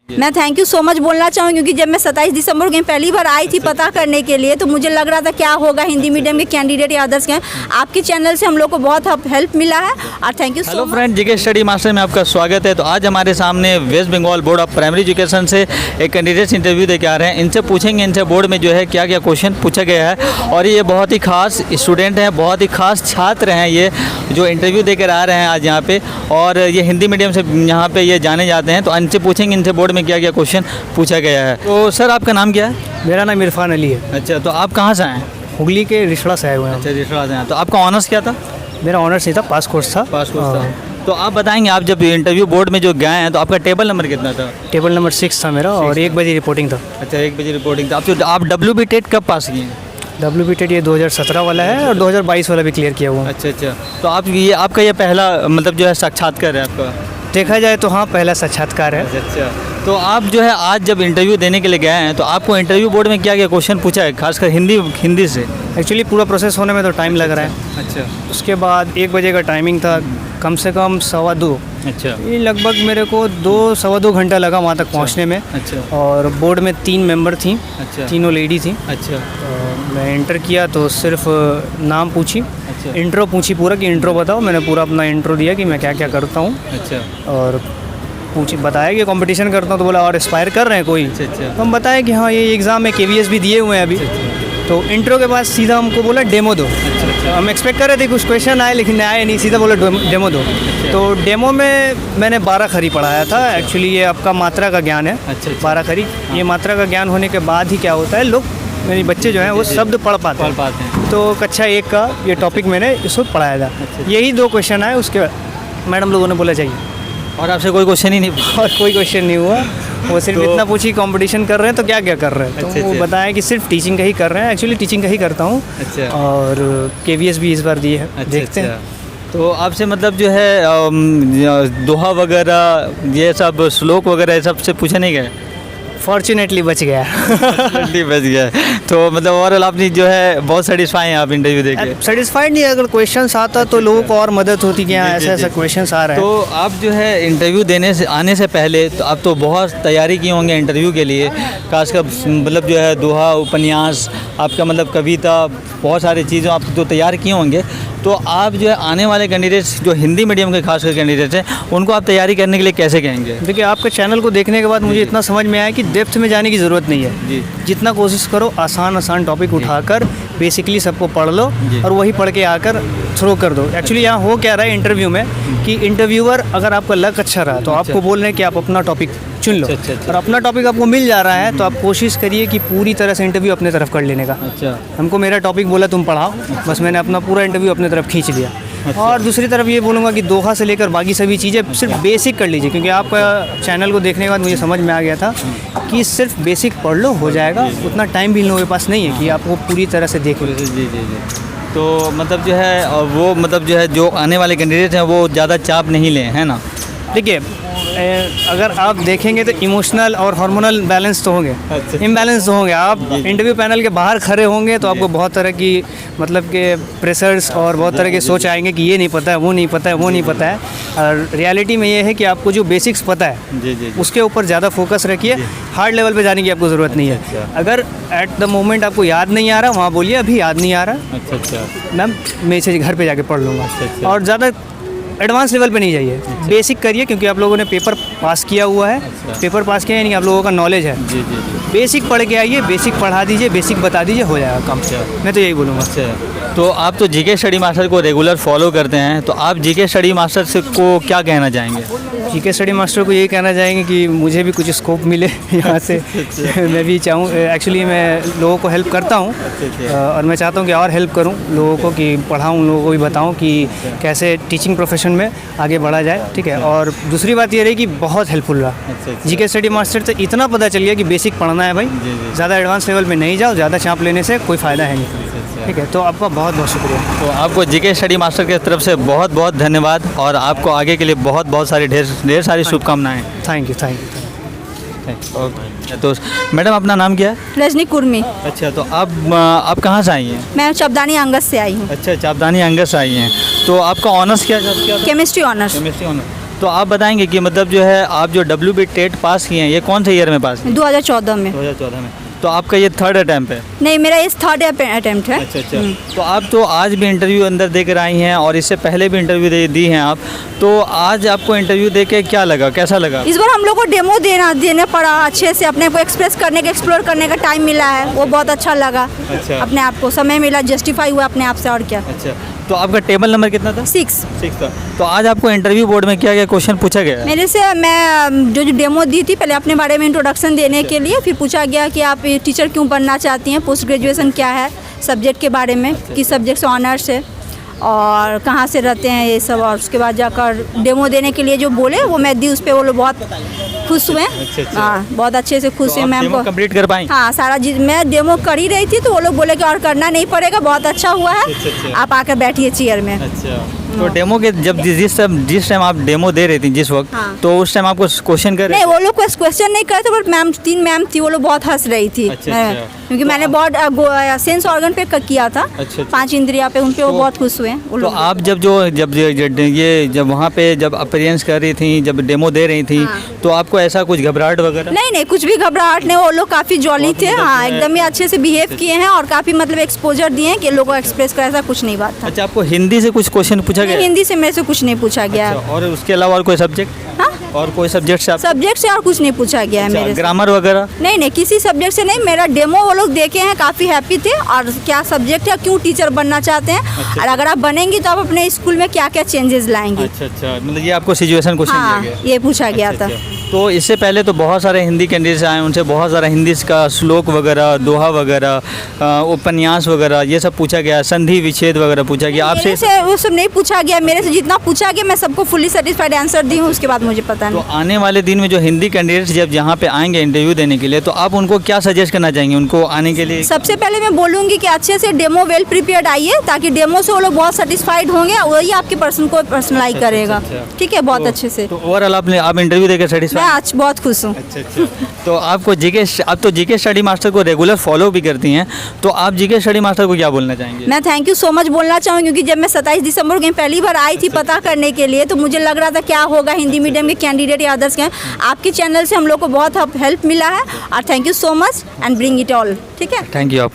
मैं thank you so much बोलना चाहूँगी, क्योंकि जब मैं 27 दिसंबर को पहली बार आई थी पता करने के लिए, तो मुझे लग रहा था क्या होगा हिंदी मीडियम के कैंडिडेट या अदर्स के। आपके चैनल से हम लोग को बहुत हेल्प मिला है और thank you so much. Hello friend, GK study master में आपका स्वागत है। तो आज हमारे सामने West Bengal board of primary education से एक कैंडिडेट्स इंटरव्यू दे के आ रहे हैं। इनसे पूछेंगे इनसे बोर्ड में जो है क्या क्या क्वेश्चन पूछा गया है, और ये बहुत ही खास स्टूडेंट हैं, बहुत ही खास छात्र हैं ये जो इंटरव्यू देकर आ रहे हैं आज यहाँ पे, और ये हिंदी मीडियम से यहाँ पे ये जाने जाते हैं। तो इनसे पूछेंगे इनसे बोर्ड में क्या क्या क्वेश्चन पूछा गया है। तो सर आपका नाम क्या है? मेरा नाम इरफान अली है। अच्छा, तो आप कहाँ से आए हैं? हुगली के रिश्वड़ा से आए हुए हैं। अच्छा, रिश्वड़ा से आए। तो आपका ऑनर्स क्या था? मेरा ऑनर्स नहीं था, पास कोर्स था। पास कोर्स था। तो आप बताएंगे, आप जब इंटरव्यू बोर्ड में जो गए हैं तो आपका टेबल नंबर कितना था? टेबल नंबर 6 था मेरा, और 1 बजे रिपोर्टिंग था। अच्छा, 1 बजे रिपोर्टिंग था। आप WB टेट कब पास किए हैं? WB टेट ये 2017 वाला है, और 2022 वाला भी क्लियर किया हुआ। अच्छा अच्छा, तो आप ये आपका ये पहला मतलब जो है साक्षात्कार है आपका? देखा जाए तो हाँ, पहला साक्षात्कार है। अच्छा, तो आप जो है आज जब इंटरव्यू देने के लिए गए हैं तो आपको इंटरव्यू बोर्ड में क्या क्या क्वेश्चन पूछा है, खासकर हिंदी से? एक्चुअली पूरा प्रोसेस होने में तो टाइम लग रहा है। अच्छा उसके बाद 1 बजे का टाइमिंग था, कम से कम 2:15। अच्छा ये लगभग मेरे को 2-2.25 घंटा लगा वहाँ तक पहुँचने में। अच्छा और बोर्ड में 3 मेंबर थी, अच्छा तीनों लेडी थी। अच्छा तो मैं इंटर किया तो सिर्फ नाम पूछी, अच्छा इंट्रो पूछी पूरा कि इंट्रो बताओ। मैंने पूरा अपना इंट्रो दिया कि मैं क्या क्या करता हूँ, अच्छा और बताया कि कंपटीशन करता हूँ। तो बोला और एस्पायर कर रहे हैं कोई? अच्छा अच्छा तो हम बताया कि हाँ, ये एग्ज़ाम में KVS भी दिए हुए हैं अभी। तो इंट्रो के बाद सीधा हमको बोला डेमो दो। अच्छा हम एक्सपेक्ट कर रहे थे कुछ क्वेश्चन आए, लेकिन आए नहीं, सीधा बोला डेमो दो। तो डेमो में मैंने 12 खरी पढ़ाया था। एक्चुअली ये आपका मात्रा का ज्ञान है। अच्छा 12 खरी। ये मात्रा का ज्ञान होने के बाद ही क्या होता है, लोग मेरे बच्चे जो हैं वो शब्द पढ़ पाते हैं। तो कक्षा 1 का ये टॉपिक मैंने इस वक्त पढ़ाया था। यही 2 क्वेश्चन आए, उसके मैडम लोगों ने बोला चाहिए, और आपसे कोई क्वेश्चन ही नहीं? और कोई क्वेश्चन नहीं हुआ। वो सिर्फ इतना पूछी कंपटीशन कर रहे हैं तो क्या क्या कर रहे हैं। तो वो बताया कि सिर्फ टीचिंग का ही कर रहे हैं। एक्चुअली टीचिंग का ही करता हूँ। अच्छा। और KVS भी इस बार दिए है, देखते हैं। तो आपसे मतलब जो है दोहा वगैरह ये सब श्लोक वगैरह सब से पूछा नहीं गया? फॉर्चुनेटली बच गया। बच गया। तो मतलब ओवरऑल आपने जो है बहुत सेटिस्फाई हैं आप इंटरव्यू देके? सेटिस्फाइड नहीं, अगर क्वेश्चंस आता तो लोगों को और मदद होती कि हाँ ऐसा ऐसा क्वेश्चंस आ रहा है। तो आप जो है इंटरव्यू आने से पहले तो आप तो बहुत तैयारी किए होंगे इंटरव्यू के लिए, खासकर मतलब जो है दोहा, उपन्यास, आपका मतलब कविता, बहुत सारी चीज़ें आप तो तैयार किए होंगे। तो आप जो है आने वाले कैंडिडेट्स जो हिंदी मीडियम के खासकर कैंडिडेट्स हैं उनको आप तैयारी करने के लिए कैसे कहेंगे? देखिए, आपके चैनल को देखने के बाद मुझे इतना समझ में आया कि डेप्थ में जाने की ज़रूरत नहीं है। जी। जितना कोशिश करो आसान टॉपिक उठाकर बेसिकली सबको पढ़ लो, और वही पढ़ के आकर थ्रो कर दो। एक्चुअली यहाँ हो क्या रहा है इंटरव्यू में कि इंटरव्यूअर अगर आपका लक अच्छा रहा तो आपको बोल रहे हैं कि आप अपना टॉपिक चुन लो। अच्छा। और अपना टॉपिक आपको मिल जा रहा है तो आप कोशिश करिए कि पूरी तरह से इंटरव्यू अपने तरफ कर लेने का। अच्छा। हमको मेरा टॉपिक बोला तुम पढ़ाओ, बस मैंने अपना पूरा इंटरव्यू अपने तरफ खींच लिया। और दूसरी तरफ ये बोलूँगा कि दोहा से लेकर बाकी सभी चीज़ें सिर्फ बेसिक कर लीजिए, क्योंकि आपका चैनल को देखने के बाद मुझे समझ में आ गया था कि सिर्फ बेसिक पढ़ लो, हो जाएगा। उतना टाइम भी लोगों के पास नहीं है कि आप वो पूरी तरह से देख लो। जी जी जी। तो मतलब जो है वो मतलब जो है जो आने वाले कैंडिडेट हैं वो ज़्यादा चाप नहीं लें, है ना? देखिए, अगर आप देखेंगे तो इमोशनल और हार्मोनल बैलेंस तो होंगे, इम्बैलेंस तो होंगे। आप इंटरव्यू पैनल के बाहर खड़े होंगे तो आपको बहुत तरह की मतलब के प्रेशर्स और बहुत तरह के सोच आएंगे कि ये नहीं पता है, वो नहीं पता है, वो नहीं पता है। और रियलिटी में ये है कि आपको जो बेसिक्स पता है उसके ऊपर ज़्यादा फोकस रखिए। हार्ड लेवल पे जाने की आपको ज़रूरत नहीं है। अगर एट द मोमेंट आपको याद नहीं आ रहा, वहाँ बोलिए अभी याद नहीं आ रहा। अच्छा मैम मैं इसे घर पे जाके पढ़ लूँगा। और ज़्यादा एडवांस लेवल पे नहीं जाइए, बेसिक करिए, क्योंकि आप लोगों ने पेपर पास किया हुआ है। पेपर पास किया यानी आप लोगों का नॉलेज है। जी जी। बेसिक पढ़ के आइए, बेसिक पढ़ा दीजिए, बेसिक बता दीजिए, हो जाएगा काम। मैं तो यही बोलूँगा। अच्छा, तो आप तो जीके स्टडी मास्टर को रेगुलर फॉलो करते हैं, तो आप जीके स्टडी मास्टर से को क्या कहना चाहेंगे? जीके स्टडी मास्टर को यही कहना चाहेंगे कि मुझे भी कुछ स्कोप मिले यहाँ से। मैं भी चाहूँ, एक्चुअली मैं लोगों को हेल्प करता हूँ, और मैं चाहता हूँ कि और हेल्प करूँ लोगों को, कि पढ़ाऊँ लोगों को, भी बताऊँ कि कैसे टीचिंग प्रोफेशन में आगे बढ़ा जाए। ठीक है। और दूसरी बात ये रही कि बहुत हेल्पफुल रहा। जीके स्टडी मास्टर से इतना पता चल गया कि बेसिक पढ़ना है भाई, ज़्यादा एडवांस लेवल में नहीं जाओ, ज़्यादा चाँप लेने से कोई फ़ायदा है नहीं। ठीक है, तो आपका बहुत बहुत शुक्रिया। तो आपको जीके स्टडी मास्टर की तरफ से बहुत बहुत धन्यवाद, और आपको आगे के लिए बहुत बहुत सारी ढेर सारी शुभकामनाएं। Thank you. तो मैडम अपना नाम क्या है? रजनी कुर्मी। अच्छा, तो आप कहाँ से आई हैं? मैं चपदानी अंगस से आई हूँ। अच्छा, चापदानी अंगस से आई हैं। तो आपका ऑनर्स क्या? Chemistry honours. Chemistry honours. तो आप बताएंगे कि मतलब जो है आप जो WB टेट पास किए हैं ये कौन से ईयर में पास किए? 2014 में। 2014 में। तो आपका ये थर्ड अटैम्प्ट है? नहीं, मेरा इस थर्ड अटेम्प्ट है। अच्छा अच्छा। तो आप तो आज भी इंटरव्यू अंदर देकर आई हैं और इससे पहले भी इंटरव्यू दी हैं आप, तो आज आपको इंटरव्यू दे के क्या लगा, कैसा लगा? इस बार हम लोग को डेमो देना पड़ा, अच्छे से अपने को एक्सप्रेस करने का, एक्सप्लोर करने का टाइम मिला है, वो बहुत अच्छा लगा। अच्छा। अपने आप को समय मिला, जस्टिफाई हुआ अपने आप से, और क्या। अच्छा, तो आपका टेबल नंबर कितना था? 6 था। तो आज आपको इंटरव्यू बोर्ड में क्या क्या क्वेश्चन पूछा गया है? मेरे से मैं जो डेमो दी थी, पहले अपने बारे में इंट्रोडक्शन देने के लिए, फिर पूछा गया कि आप टीचर क्यों बनना चाहती हैं, पोस्ट ग्रेजुएशन क्या है, सब्जेक्ट के बारे में, किस सब्जेक्ट से ऑनर्स है और कहाँ से रहते हैं, ये सब। और उसके बाद जाकर डेमो देने के लिए जो बोले वो मैं दी, उस पर वो लोग बहुत खुश हुए। अच्छा। हाँ, बहुत अच्छे से खुश हुए। मैम को कंप्लीट कर पाएं? हाँ, सारा चीज़ मैं डेमो कर ही रही थी, तो वो लोग बोले कि और करना नहीं पड़ेगा, बहुत अच्छा हुआ है, आप आकर बैठिए चेयर में। अच्छा। तो डेमो के जब जिस टाइम आप डेमो दे रही थी जिस वक्त, हाँ। तो उस टाइम आपको क्वेश्चन कर रहे नहीं, वो लोग क्वेश्चन नहीं करते, बट मैम 3 मैम थी, वो लोग बहुत हंस रही थी। अच्छा। क्योंकि मैंने बहुत सेंस ऑर्गन पे किया था। अच्छा। 5 इंद्रिया पे, उन पे वो बहुत खुश हुए वो तो लोग। आप जब वहाँ पे जब अपीयरेंस कर रही थी, जब डेमो दे रही थी, हाँ। तो आपको ऐसा कुछ घबराहट वगैरह? नहीं, कुछ भी घबराहट नहीं, वो लोग काफ़ी जॉली थे। हाँ, एकदम ही अच्छे से बिहेव किए हैं और काफ़ी मतलब एक्सपोजर दिए हैं कि लोगों को एक्सप्रेस कर, ऐसा कुछ नहीं बात था। अच्छा, आपको हिंदी से कुछ क्वेश्चन पूछा गया? हिंदी से मेरे से कुछ नहीं पूछा गया। अच्छा, और उसके अलावा और कोई सब्जेक्ट? हाँ, और कोई सब्जेक्ट से सब्जेक्ट से और कुछ नहीं पूछा गया है मेरे से। ग्रामर वगैरह? नहीं, किसी सब्जेक्ट से नहीं। मेरा डेमो वो लोग देखे हैं, काफ़ी हैप्पी थे। और क्या सब्जेक्ट है, क्यों टीचर बनना चाहते हैं, और अगर आप बनेंगी तो आप अपने स्कूल में क्या क्या चेंजेस लाएंगी। अच्छा, मतलब ये आपको सिचुएशन क्वेश्चन हाँ, दिया गया? ये पूछा गया था। तो इससे पहले तो बहुत सारे हिंदी कैंडिडेट्स आए, उनसे बहुत सारा हिंदी का श्लोक वगैरह, दोहा वगैरह, उपन्यास वगैरह ये सब पूछा गया, संधि विच्छेद वगैरह पूछा गया। आपसे मेरे से वो सब नहीं पूछा गया। मेरे से जितना पूछा गया मैं सबको फुली सेटिस्फाइड आंसर दी हूँ, उसके बाद मुझे पता तो नहीं। आने वाले दिन में जो हिंदी कैंडिडेट्स जब यहाँ पे आएंगे इंटरव्यू देने के लिए, तो आप उनको क्या सजेस्ट करना चाहेंगे उनको आने के लिए? सबसे पहले मैं बोलूँगी कि अच्छे से डेमो वेल प्रिपेयर्ड आइए, ताकि डेमो से वो लोग बहुत सेटिस्फाइड होंगे, वही आपके पर्सन को पर्सनलाइज करेगा। ठीक है, बहुत अच्छे से। तो ओवरऑल आप इंटरव्यू देकर मैं सेटिस्फाइड? आज बहुत खुश हूँ। अच्छा। तो आपको आप तो जीके स्टडी मास्टर को रेगुलर फॉलो भी करती हैं, तो आप जीके स्टडी मास्टर को क्या बोलना चाहेंगे? मैं थैंक यू सो मच बोलना चाहूँगी, क्योंकि जब मैं 27 दिसंबर को पहली बार आई थी पता करने के लिए, तो मुझे लग रहा था क्या होगा हिंदी मीडियम के कैंडिडेट या अदर्स के। आपके चैनल से हम लोग को बहुत हेल्प मिला है, और thank you so much and bring it all. ठीक है, थैंक यू।